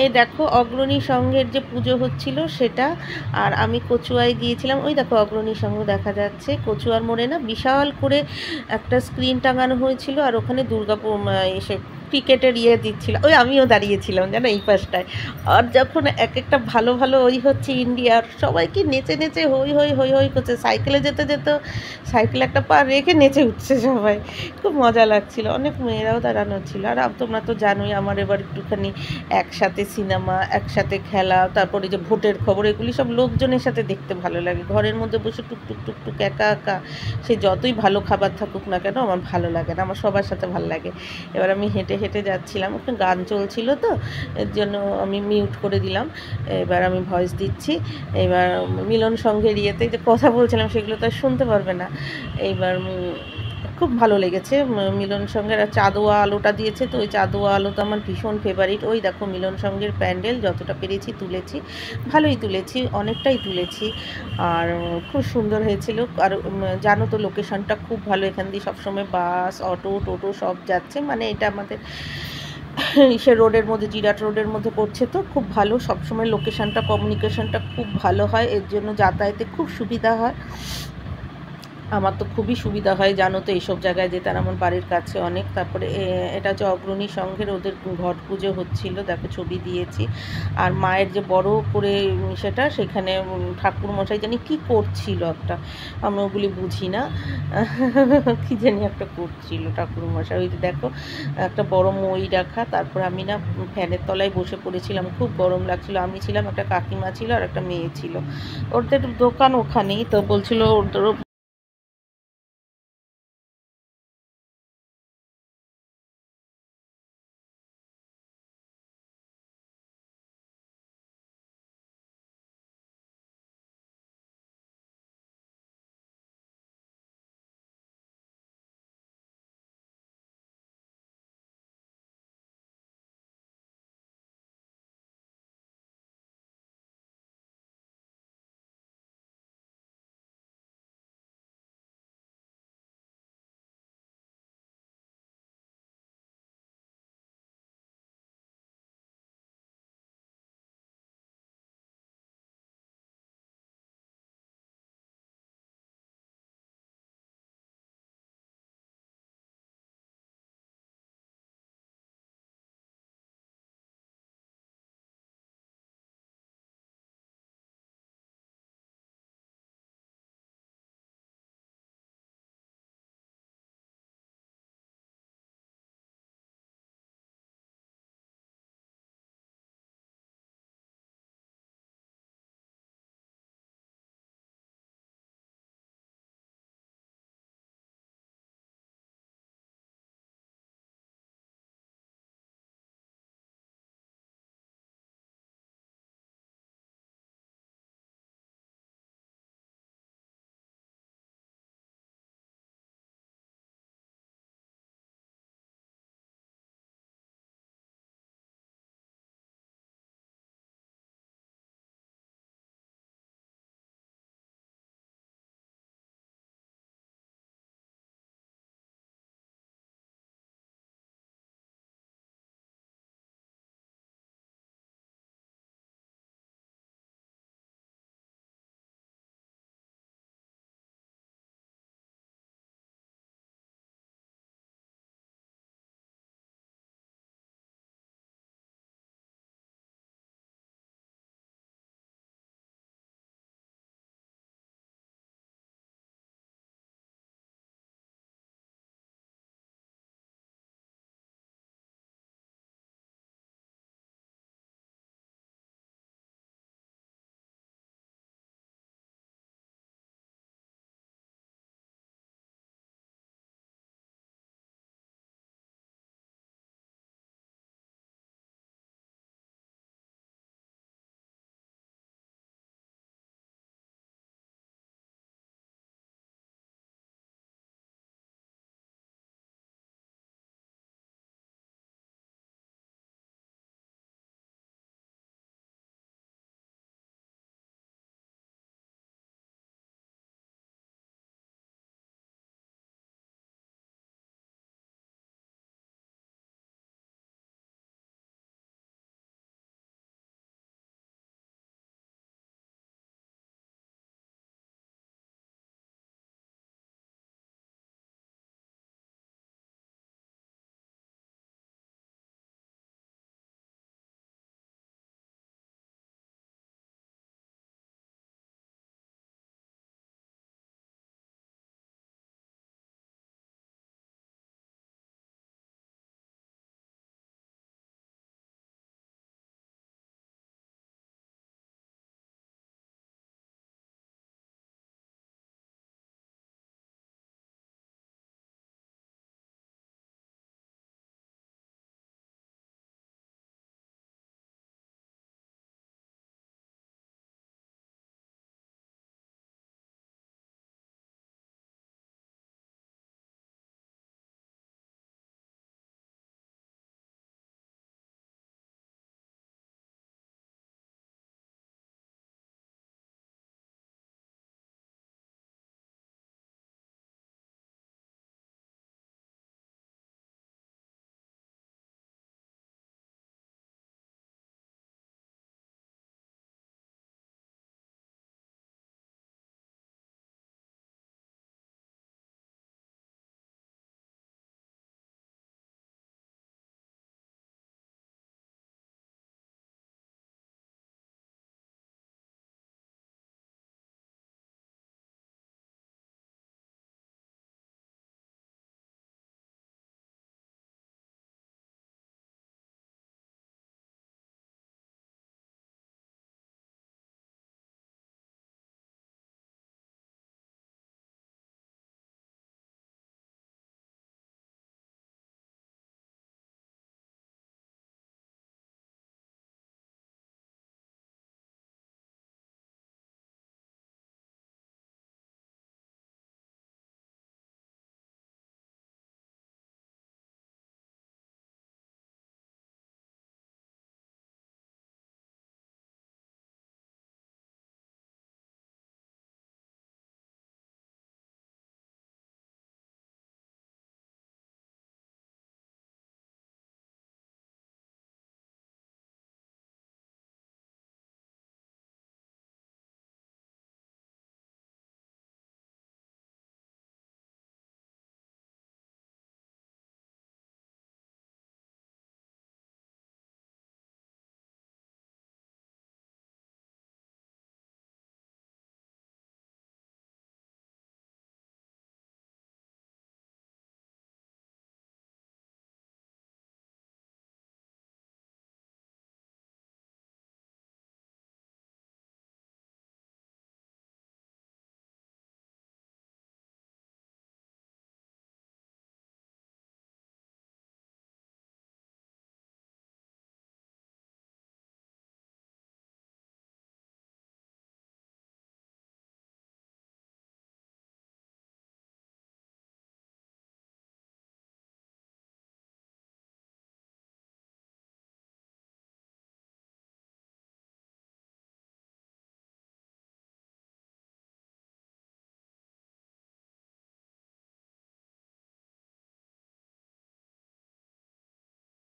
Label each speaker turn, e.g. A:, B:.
A: এই দেখো অগ্রণী সংঘের যে পুজো হচ্ছিল সেটা। আর আমি কচুয়ায় গিয়েছিলাম, ওই দেখো অগ্রণী সংঘ দেখা যাচ্ছে। কচুয়ার মোড়ে না বিশাল করে একটা স্ক্রিন টাঙানো হয়েছিল, আর ওখানে দুর্গাপুর এসে ক্রিকেটের দিচ্ছিল, ওই আমিও দাঁড়িয়েছিলাম জানো এই পাশটায়। আর যখন এক একটা ভালো ভালো ওই হচ্ছে ইন্ডিয়ার, সবাইকে নেচে নেচে হই হই হই হই করছে, সাইকেলে যেতে যেত সাইকেলে একটা পা রেখে নেচে উঠছে সবাই। খুব মজা লাগছিল, অনেক মেয়েরাও দাঁড়ানো ছিল। আর তোমরা তো জানোই আমার এবার একটুখানি একসাথে সিনেমা, একসাথে খেলা, তারপরে যে ভোটের খবর, এগুলি সব লোকজনের সাথে দেখতে ভালো লাগে। ঘরের মধ্যে বসে টুকটুক টুকটুক একা একা সে যতই ভালো খাবার থাকুক না কেন আমার ভালো লাগে না, আমার সবার সাথে ভালো লাগে। এবার আমি হেঁটে হেঁটে যাচ্ছিলাম, ওখানে গান চলছিল তো এর জন্য আমি মিউট করে দিলাম। এবার আমি ভয়েস দিচ্ছি। এবার মিলন সঙ্গের ইয়েতে যে কথা বলছিলাম সেগুলো তো আর শুনতে পারবে না। এইবার খুব ভালো লেগেছে মিলন সঙ্গের। আর চাঁদোয়া আলোটা দিয়েছে, তো ওই চাঁদোয়া আলো তো আমার ভীষণ ফেভারিট। ওই দেখো মিলন সঙ্গের প্যান্ডেল যতটা পেরেছি তুলেছি, ভালোই তুলেছি, অনেকটাই তুলেছি। আর খুব সুন্দর হয়েছিল। আর জানো তো লোকেশনটা খুব ভালো, এখান দিয়ে সবসময় বাস অটো টোটো সব যাচ্ছে, মানে এটা আমাদের সে রোডের মধ্যে, জিরাট রোডের মধ্যে পড়ছে, তো খুব ভালো সবসময় লোকেশনটা, কমিউনিকেশনটা খুব ভালো হয়, এর জন্য যাতায়াতে খুব সুবিধা হয়। আমার তো খুবই সুবিধা হয় জানো তো এইসব জায়গায় যেতে, আর আমার বাড়ির কাছে অনেক। তারপরে এটা হচ্ছে অগ্রণী সংঘের, ওদের ঘট পুজো হচ্ছিল, দেখো ছবি দিয়েছি। আর মায়ের যে বড় করে সেটা, সেখানে ঠাকুরমশাই জানি কি করছিল একটা, আমি ওগুলি বুঝি না কি জানি একটা করছিল ঠাকুরমশাই। ওই যে দেখো একটা বড় মই রাখা। তারপর আমি না ফ্যানের তলায় বসে পড়েছিলাম, খুব গরম লাগছিল। আমি ছিলাম, একটা কাকিমা ছিল আর একটা মেয়ে ছিল, ওদের দোকান ওখানেই, তো বলছিল ওদের